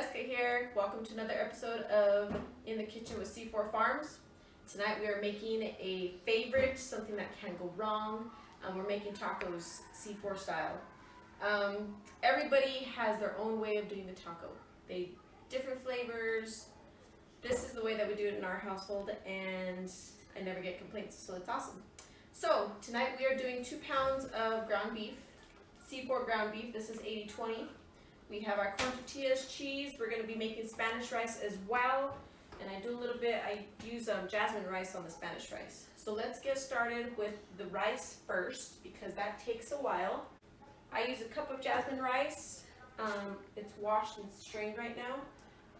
Jessica here. Welcome to another episode of In the Kitchen with C4 Farms. Tonight we are making a favorite, something that can't go wrong. We're making tacos C4 style. Everybody has their own way of doing the taco. They different flavors. This is the way that we do it in our household, and I never get complaints, so it's awesome. So tonight we are doing 2 pounds of ground beef, C4 ground beef. This is 80-20. We have our corn tortillas, cheese. We're going to be making Spanish rice as well. And I do a little bit, I use jasmine rice on the Spanish rice. So let's get started with the rice first, because that takes a while. I use a cup of jasmine rice. It's washed and strained right now.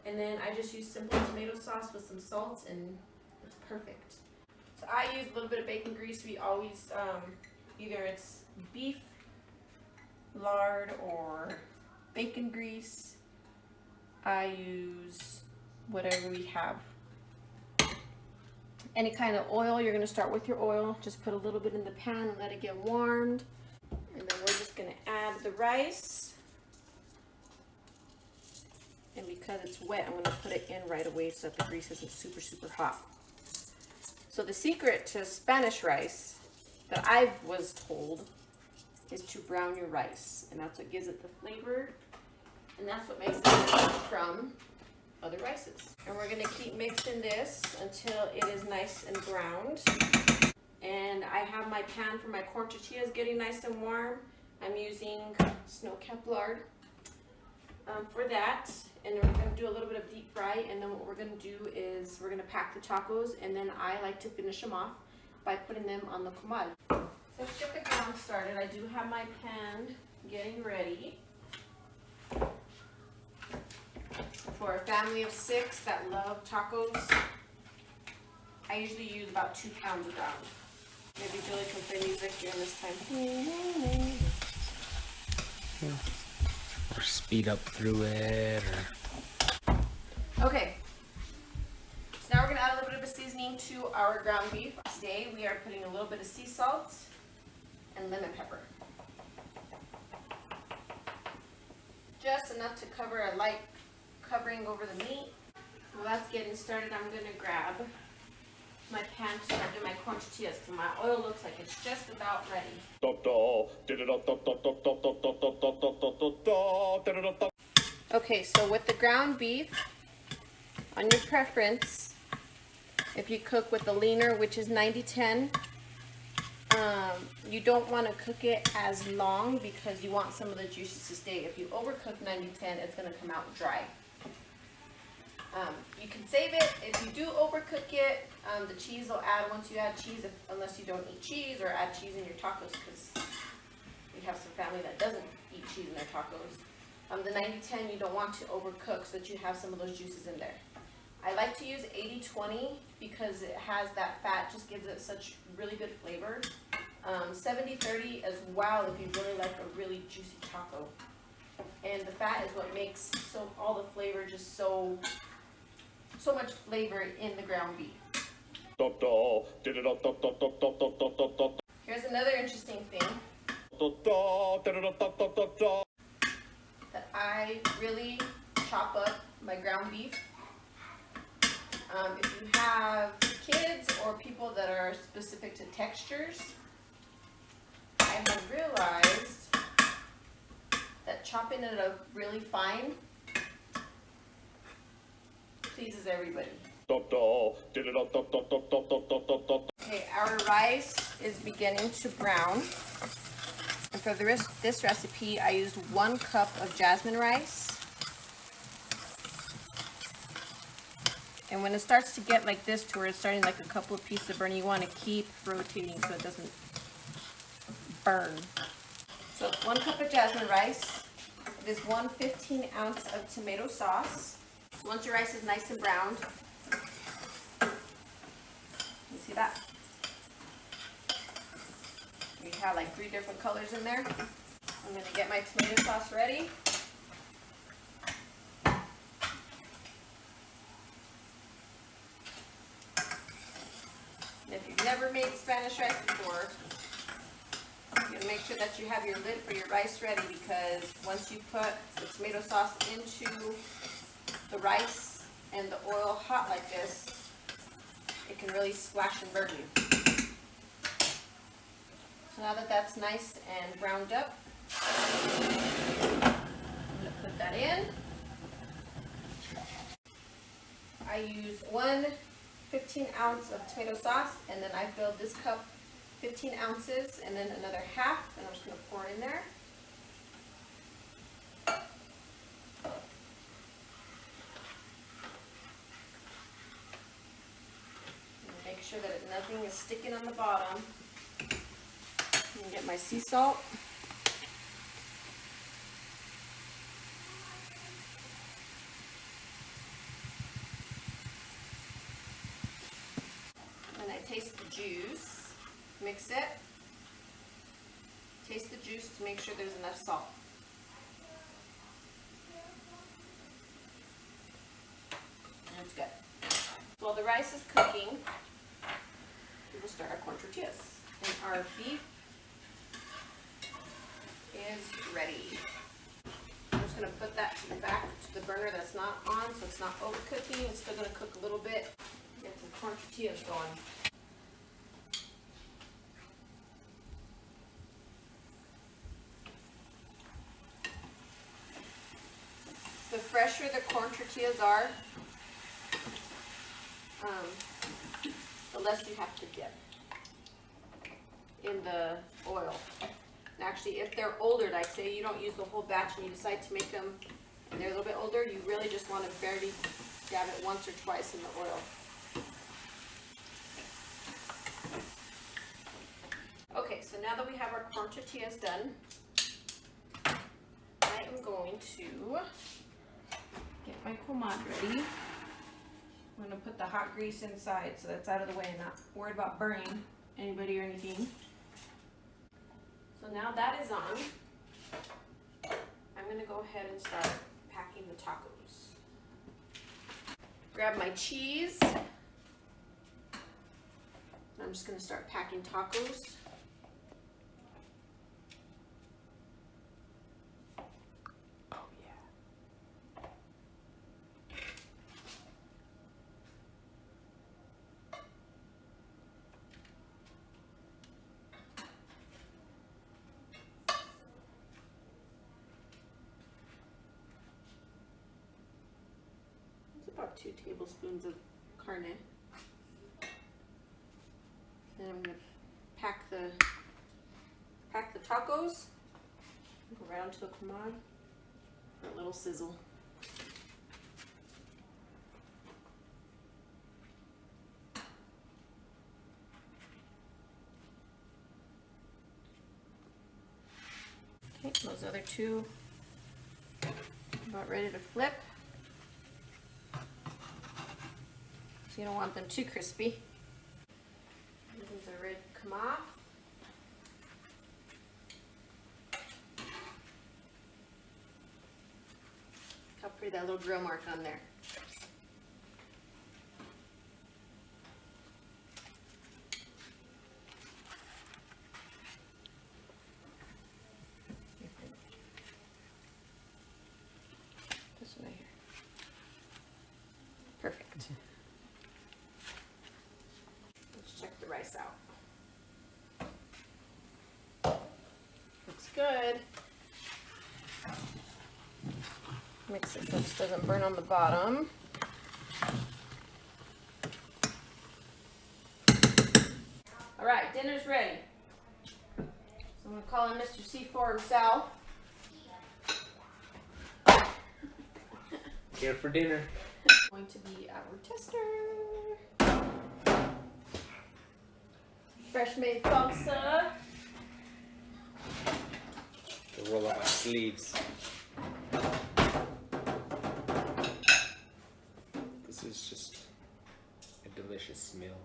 And then I just use simple tomato sauce with some salt, and it's perfect. So I use a little bit of bacon grease. We always, either it's beef, lard, or bacon grease. I use whatever we have. Any kind of oil, you're going to start with your oil. Just put a little bit in the pan and let it get warmed. And then we're just going to add the rice. And because it's wet, I'm going to put it in right away so that the grease isn't super hot. So the secret to Spanish rice that I was told is to brown your rice, and that's what gives it the flavor, and that's what makes it different from other rices. And we're going to keep mixing this until it is nice and browned. And I have my pan for my corn tortillas getting nice and warm. I'm using snow-capped lard for that, and we're going to do a little bit of deep fry, and then what we're going to do is we're going to pack the tacos, and then I like to finish them off by putting them on the comal. So let's get the ground started. I do have my pan getting ready. For a family of 6 that love tacos, I usually use about 2 pounds of ground. Maybe Julie can play music during this time. Or speed up through it. Okay. So now we're going to add a little bit of a seasoning to our ground beef. Today we are putting a little bit of sea salt and lemon pepper. Just enough to cover a light covering over the meat. While that's getting started, I'm going to grab my pan to start doing my corn tortillas, because my oil looks like it's just about ready. Okay, so with the ground beef, on your preference, if you cook with the leaner, which is 90-10, you don't want to cook it as long because you want some of the juices to stay. If you overcook 90-10, it's going to come out dry. You can save it. If you do overcook it, the cheese will add once you add cheese, unless you don't eat cheese, or add cheese in your tacos, because we have some family that doesn't eat cheese in their tacos. The 90-10, you don't want to overcook so that you have some of those juices in there. I like to use 80-20 because it has that fat, just gives it such really good flavor. 70-30 as well if you really like a really juicy taco. And the fat is what makes all the flavor just so much flavor in the ground beef. Here's another interesting thing that I really chop up my ground beef. If you have kids or people that are specific to textures, I have realized that chopping it up really fine pleases everybody. Okay, our rice is beginning to brown. And for this recipe, I used 1 cup of jasmine rice. And when it starts to get like this, to where it's starting like a couple of pieces of burn, you want to keep rotating so it doesn't burn. So 1 cup of jasmine rice. It is 1 15-ounce of tomato sauce. Once your rice is nice and browned, you see that? We have like 3 different colors in there. I'm going to get my tomato sauce ready. And if you've never made Spanish rice before, you're going to make sure that you have your lid for your rice ready, because once you put the tomato sauce into the rice and the oil hot like this, it can really splash and burn you. So now that that's nice and browned up, I'm going to put that in. I use one 15-ounce of tomato sauce, and then I filled this cup 15 ounces and then another half, and I'm just going to pour it in there. Make sure that nothing is sticking on the bottom. I'm gonna get my sea salt. And I taste the juice. Mix it. Taste the juice to make sure there's enough salt. And it's good. While the rice is cooking, we will start our corn tortillas. And our beef is ready. I'm just going to put that to the back to the burner that's not on, so it's not overcooking. It's still going to cook a little bit. Get some corn tortillas going. The fresher the corn tortillas are, the less you have to dip in the oil. And actually, if they're older, like say you don't use the whole batch and you decide to make them and they're a little bit older, you really just want to barely dab it once or twice in the oil. Okay, so now that we have our corn tortillas done, I am going to get my comal ready. I'm going to put the hot grease inside so that's out of the way and not worried about burning anybody or anything. So now that is on, I'm going to go ahead and start packing the tacos. Grab my cheese. I'm just going to start packing tacos. About 2 tablespoons of carne. Then I'm going to pack the tacos. Go right onto the comal for a little sizzle. Okay, those other 2 about ready to flip. You don't want them too crispy. These are ready to come off. How pretty that little grill mark on there. This one right here. Perfect. Check the rice out. Looks good. Mix it so it doesn't burn on the bottom. All right, dinner's ready. So I'm gonna call in Mr. C4 himself. Here for dinner. Going to be our tester. Fresh made salsa. To roll up my sleeves. This is just a delicious meal.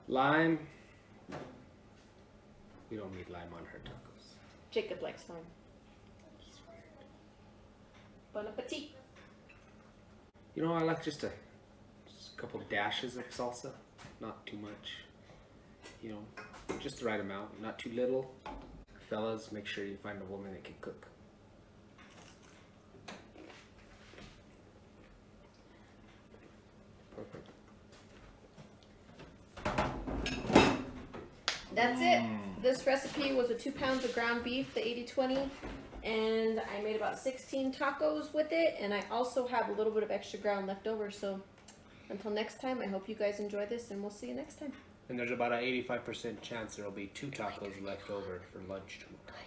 Lime. We don't need lime on her tacos. Jacob likes lime. Bon appetit. You know, I like just a couple dashes of salsa, not too much. You know, just the right amount, not too little. Fellas, make sure you find a woman that can cook. That's it. This recipe was 2 pounds of ground beef, the 80-20, and I made about 16 tacos with it, and I also have a little bit of extra ground left over. So until next time, I hope you guys enjoy this, and we'll see you next time. And there's about an 85% chance there will be 2 tacos left over for lunch tomorrow.